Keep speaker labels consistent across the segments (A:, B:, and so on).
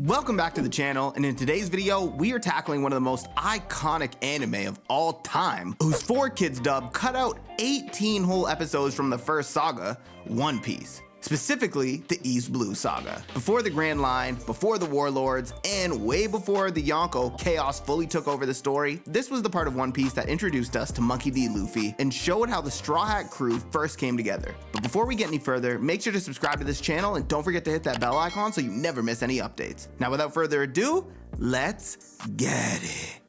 A: Welcome back to the channel, and in today's video, we are tackling one of the most iconic anime of all time, whose 4Kids dub cut out 18 whole episodes from the first saga, One Piece. Specifically, the East Blue Saga. Before the Grand Line, before the Warlords, and way before the Yonko chaos fully took over the story, this was the part of One Piece that introduced us to Monkey D. Luffy and showed how the Straw Hat crew first came together. But before we get any further, make sure to subscribe to this channel and don't forget to hit that bell icon so you never miss any updates. Now without further ado, let's get it.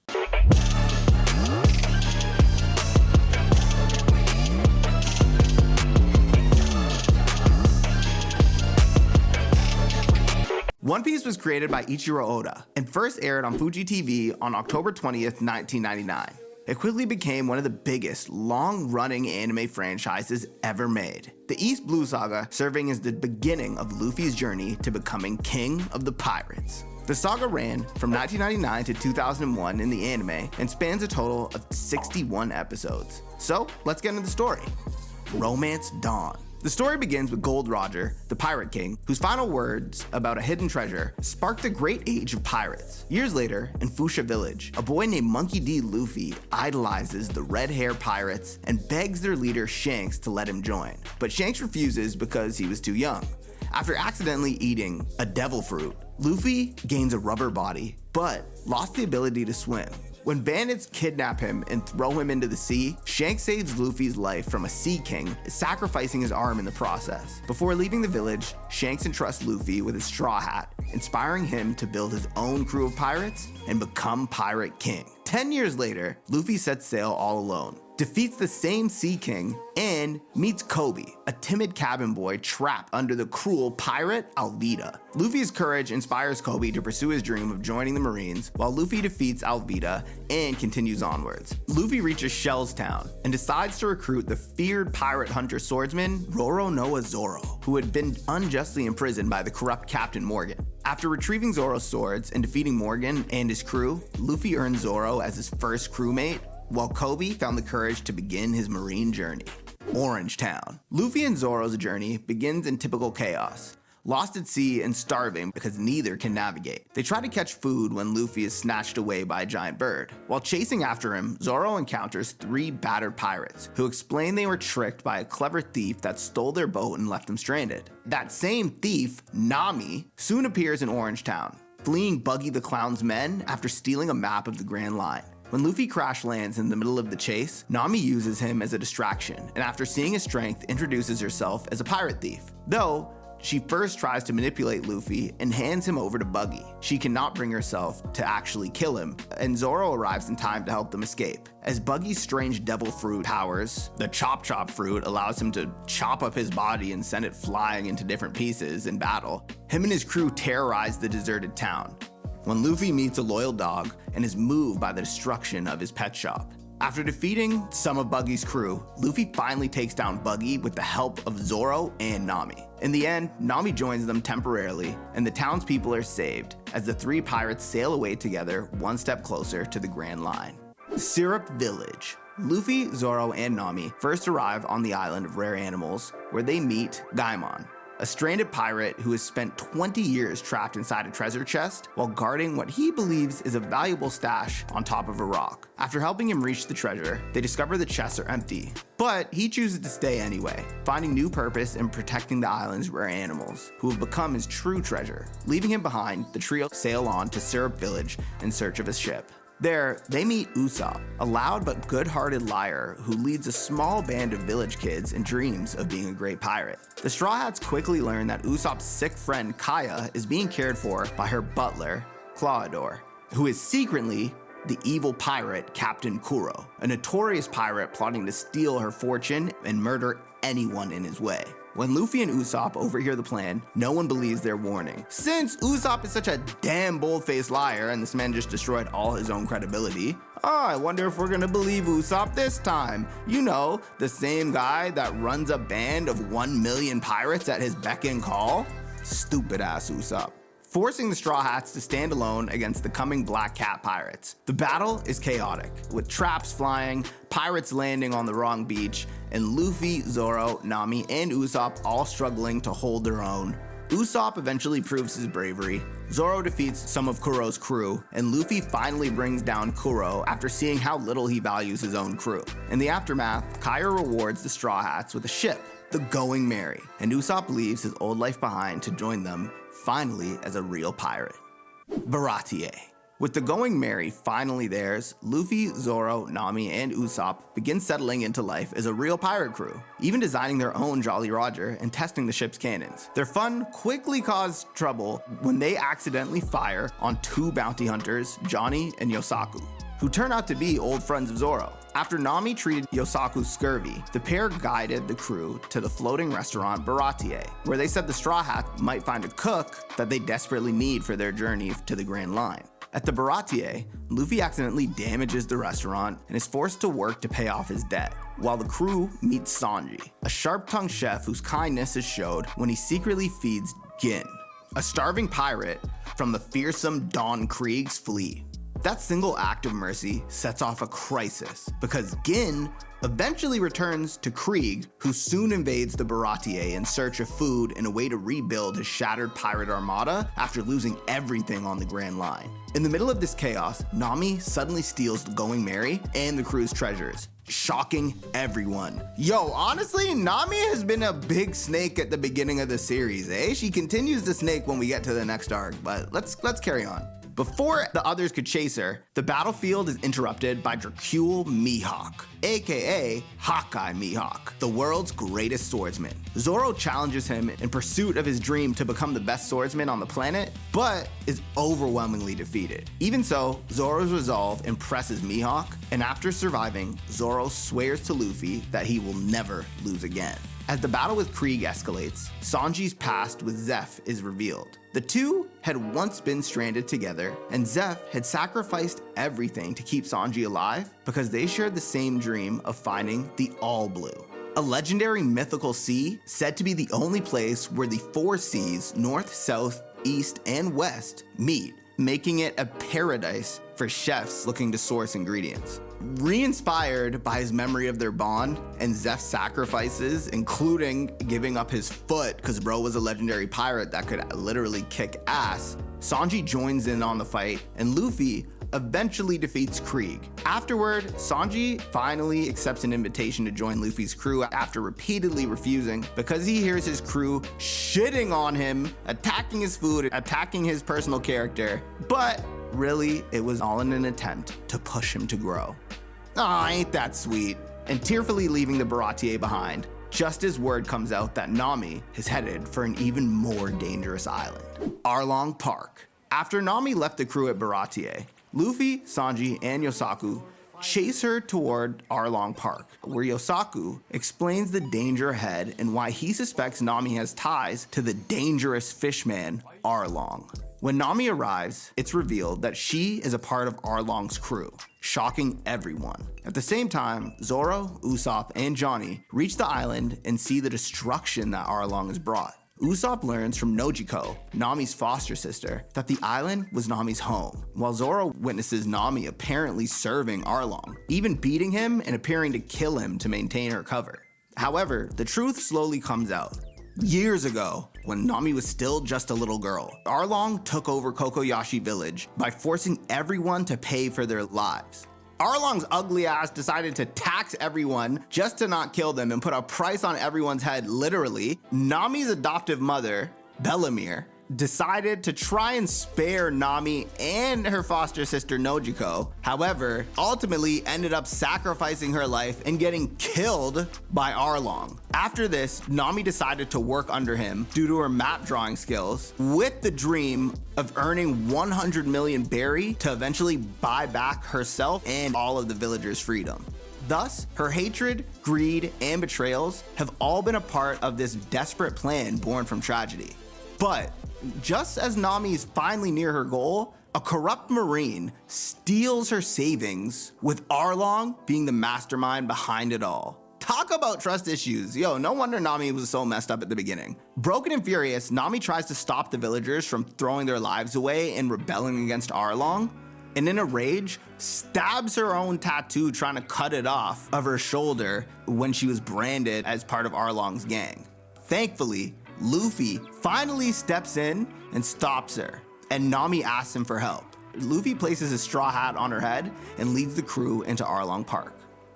A: One Piece was created by Ichiro Oda and first aired on Fuji TV on October 20th, 1999. It quickly became one of the biggest, long-running anime franchises ever made. The East Blue Saga serving as the beginning of Luffy's journey to becoming King of the Pirates. The saga ran from 1999 to 2001 in the anime and spans a total of 61 episodes. So, let's get into the story. Romance Dawn. The story begins with Gold Roger, the Pirate King, whose final words about a hidden treasure sparked the great age of pirates. Years later, in Fuchsia Village, a boy named Monkey D. Luffy idolizes the red-haired pirates and begs their leader Shanks to let him join. But Shanks refuses because he was too young. After accidentally eating a devil fruit, Luffy gains a rubber body, but lost the ability to swim. When bandits kidnap him and throw him into the sea, Shanks saves Luffy's life from a sea king, sacrificing his arm in the process. Before leaving the village, Shanks entrusts Luffy with his straw hat, inspiring him to build his own crew of pirates and become Pirate King. 10 years later, Luffy sets sail all alone, defeats the same Sea King, and meets Kobe, a timid cabin boy trapped under the cruel pirate Alvida. Luffy's courage inspires Kobe to pursue his dream of joining the Marines, while Luffy defeats Alvida and continues onwards. Luffy reaches Shell's Town and decides to recruit the feared pirate hunter swordsman Roronoa Zoro, who had been unjustly imprisoned by the corrupt Captain Morgan. After retrieving Zoro's swords and defeating Morgan and his crew, Luffy earned Zoro as his first crewmate, while Kobe found the courage to begin his marine journey. Orange Town. Luffy and Zoro's journey begins in typical chaos, lost at sea and starving because neither can navigate. They try to catch food when Luffy is snatched away by a giant bird. While chasing after him, Zoro encounters 3 battered pirates who explain they were tricked by a clever thief that stole their boat and left them stranded. That same thief, Nami, soon appears in Orange Town, fleeing Buggy the Clown's men after stealing a map of the Grand Line. When Luffy crash lands in the middle of the chase, Nami uses him as a distraction, and after seeing his strength, introduces herself as a pirate thief. Though, she first tries to manipulate Luffy and hands him over to Buggy. She cannot bring herself to actually kill him, and Zoro arrives in time to help them escape. As Buggy's strange devil fruit powers, the Chop Chop fruit allows him to chop up his body and send it flying into different pieces in battle. Him and his crew terrorize the deserted town, when Luffy meets a loyal dog and is moved by the destruction of his pet shop. After defeating some of Buggy's crew, Luffy finally takes down Buggy with the help of Zoro and Nami. In the end, Nami joins them temporarily, and the townspeople are saved as the 3 pirates sail away together, one step closer to the Grand Line. Syrup Village. Luffy, Zoro, and Nami first arrive on the island of rare animals, where they meet Gaimon, a stranded pirate who has spent 20 years trapped inside a treasure chest while guarding what he believes is a valuable stash on top of a rock. After helping him reach the treasure, they discover the chests are empty, but he chooses to stay anyway, finding new purpose in protecting the island's rare animals, who have become his true treasure. Leaving him behind, the trio sail on to Syrup Village in search of a ship. There, they meet Usopp, a loud but good-hearted liar who leads a small band of village kids and dreams of being a great pirate. The Straw Hats quickly learn that Usopp's sick friend Kaya is being cared for by her butler, Clawador, who is secretly the evil pirate Captain Kuro, a notorious pirate plotting to steal her fortune and murder anyone in his way. When Luffy and Usopp overhear the plan, no one believes their warning. Since Usopp is such a damn bold-faced liar and this man just destroyed all his own credibility, I wonder if we're gonna believe Usopp this time. You know, the same guy that runs a band of 1 million pirates at his beck and call? Stupid ass Usopp. Forcing the Straw Hats to stand alone against the coming Black Cat pirates. The battle is chaotic, with traps flying, pirates landing on the wrong beach, and Luffy, Zoro, Nami, and Usopp all struggling to hold their own Usopp eventually proves his bravery, Zoro defeats some of Kuro's crew, and Luffy finally brings down Kuro after seeing how little he values his own crew. In the aftermath, Kaya rewards the Straw Hats with a ship, the Going Merry, and Usopp leaves his old life behind to join them, finally as a real pirate. Baratie. With the Going Merry finally theirs, Luffy, Zoro, Nami, and Usopp begin settling into life as a real pirate crew, even designing their own Jolly Roger and testing the ship's cannons. Their fun quickly caused trouble when they accidentally fire on two bounty hunters, Johnny and Yosaku, who turn out to be old friends of Zoro. After Nami treated Yosaku's scurvy, the pair guided the crew to the floating restaurant Baratie, where they said the Straw Hats might find a cook that they desperately need for their journey to the Grand Line. At the Baratie, Luffy accidentally damages the restaurant and is forced to work to pay off his debt, while the crew meets Sanji, a sharp-tongued chef whose kindness is showed when he secretly feeds Gin, a starving pirate from the fearsome Don Krieg's fleet. That single act of mercy sets off a crisis because Gin eventually returns to Krieg, who soon invades the Baratie in search of food and a way to rebuild his shattered pirate armada after losing everything on the Grand Line. In the middle of this chaos, Nami suddenly steals the Going Merry and the crew's treasures, shocking everyone. Yo, honestly, Nami has been a big snake at the beginning of the series, eh? She continues to snake when we get to the next arc, but let's carry on. Before the others could chase her, the battlefield is interrupted by Dracule Mihawk, aka Hawkeye Mihawk, the world's greatest swordsman. Zoro challenges him in pursuit of his dream to become the best swordsman on the planet, but is overwhelmingly defeated. Even so, Zoro's resolve impresses Mihawk, and after surviving, Zoro swears to Luffy that he will never lose again. As the battle with Krieg escalates, Sanji's past with Zeph is revealed. The two had once been stranded together, and Zeph had sacrificed everything to keep Sanji alive because they shared the same dream of finding the All Blue, a legendary mythical sea said to be the only place where the four seas, north, south, east, and west, meet, making it a paradise for chefs looking to source ingredients. Re-inspired by his memory of their bond and Zeph's sacrifices, including giving up his foot because bro was a legendary pirate that could literally kick ass, Sanji joins in on the fight and Luffy eventually defeats Krieg. Afterward, Sanji finally accepts an invitation to join Luffy's crew after repeatedly refusing because he hears his crew shitting on him, attacking his food, attacking his personal character, but really, it was all in an attempt to push him to grow. Aw, ain't that sweet? And tearfully leaving the Baratie behind, just as word comes out that Nami is headed for an even more dangerous island, Arlong Park. After Nami left the crew at Baratie, Luffy, Sanji, and Yosaku chase her toward Arlong Park, where Yosaku explains the danger ahead and why he suspects Nami has ties to the dangerous fishman, Arlong. When Nami arrives, it's revealed that she is a part of Arlong's crew, shocking everyone. At the same time, Zoro, Usopp, and Johnny reach the island and see the destruction that Arlong has brought. Usopp learns from Nojiko, Nami's foster sister, that the island was Nami's home, while Zoro witnesses Nami apparently serving Arlong, even beating him and appearing to kill him to maintain her cover. However, the truth slowly comes out. Years ago, when Nami was still just a little girl, Arlong took over Kokoyashi Village by forcing everyone to pay for their lives. Arlong's ugly ass decided to tax everyone just to not kill them and put a price on everyone's head, literally. Nami's adoptive mother, Bellamere, decided to try and spare Nami and her foster sister Nojiko. However, ultimately ended up sacrificing her life and getting killed by Arlong. After this, Nami decided to work under him due to her map drawing skills, with the dream of earning 100 million berry to eventually buy back herself and all of the villagers' freedom. Thus, her hatred, greed, and betrayals have all been a part of this desperate plan born from tragedy. But just as Nami is finally near her goal, a corrupt marine steals her savings, with Arlong being the mastermind behind it all. Talk about trust issues. Yo, no wonder Nami was so messed up at the beginning. Broken and furious, Nami tries to stop the villagers from throwing their lives away and rebelling against Arlong, and in a rage, stabs her own tattoo trying to cut it off of her shoulder when she was branded as part of Arlong's gang. Thankfully, Luffy finally steps in and stops her, and Nami asks him for help. Luffy places his straw hat on her head and leads the crew into Arlong Park.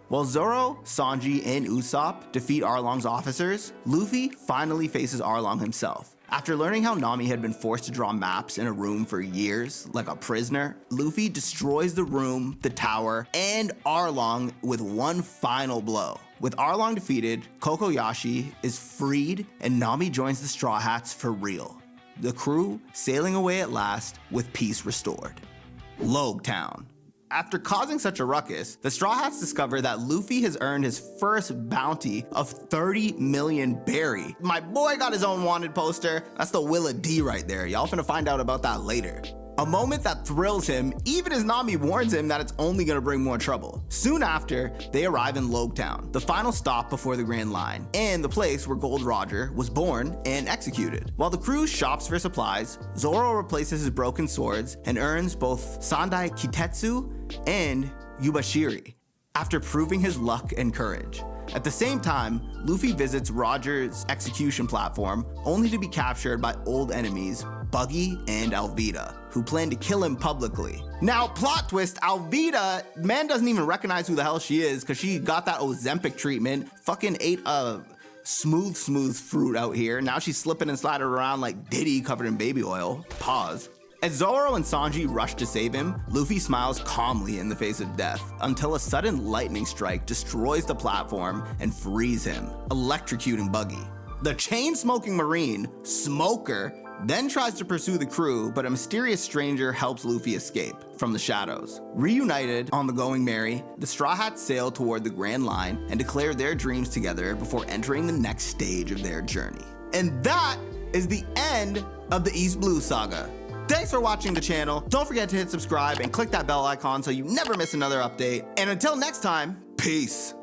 A: While Zoro, Sanji, and Usopp defeat Arlong's officers, Luffy finally faces Arlong himself. After learning how Nami had been forced to draw maps in a room for years, like a prisoner, Luffy destroys the room, the tower, and Arlong with one final blow. With Arlong defeated, Kokoyashi is freed, and Nami joins the Straw Hats for real. The crew sailing away at last with peace restored. Loguetown. After causing such a ruckus, the Straw Hats discover that Luffy has earned his first bounty of 30 million berry. My boy got his own wanted poster. That's the Willa D right there. Y'all finna find out about that later. A moment that thrills him, even as Nami warns him that it's only gonna bring more trouble. Soon after, they arrive in Loguetown, the final stop before the Grand Line, and the place where Gold Roger was born and executed. While the crew shops for supplies, Zoro replaces his broken swords and earns both Sandai Kitetsu and Yubashiri, after proving his luck and courage. At the same time, Luffy visits Roger's execution platform, only to be captured by old enemies Buggy and Alvida, who plan to kill him publicly. Now, plot twist, Alvida, man doesn't even recognize who the hell she is because she got that Ozempic treatment, fucking ate a smooth fruit out here. Now she's slipping and sliding around like Diddy covered in baby oil. Pause. As Zoro and Sanji rush to save him, Luffy smiles calmly in the face of death until a sudden lightning strike destroys the platform and frees him, electrocuting Buggy. The chain-smoking Marine, Smoker, then tries to pursue the crew, but a mysterious stranger helps Luffy escape from the shadows. Reunited on the Going Merry, the Straw Hats sail toward the Grand Line and declare their dreams together before entering the next stage of their journey. And that is the end of the East Blue Saga. Thanks for watching the channel. Don't forget to hit subscribe and click that bell icon so you never miss another update. And until next time, peace.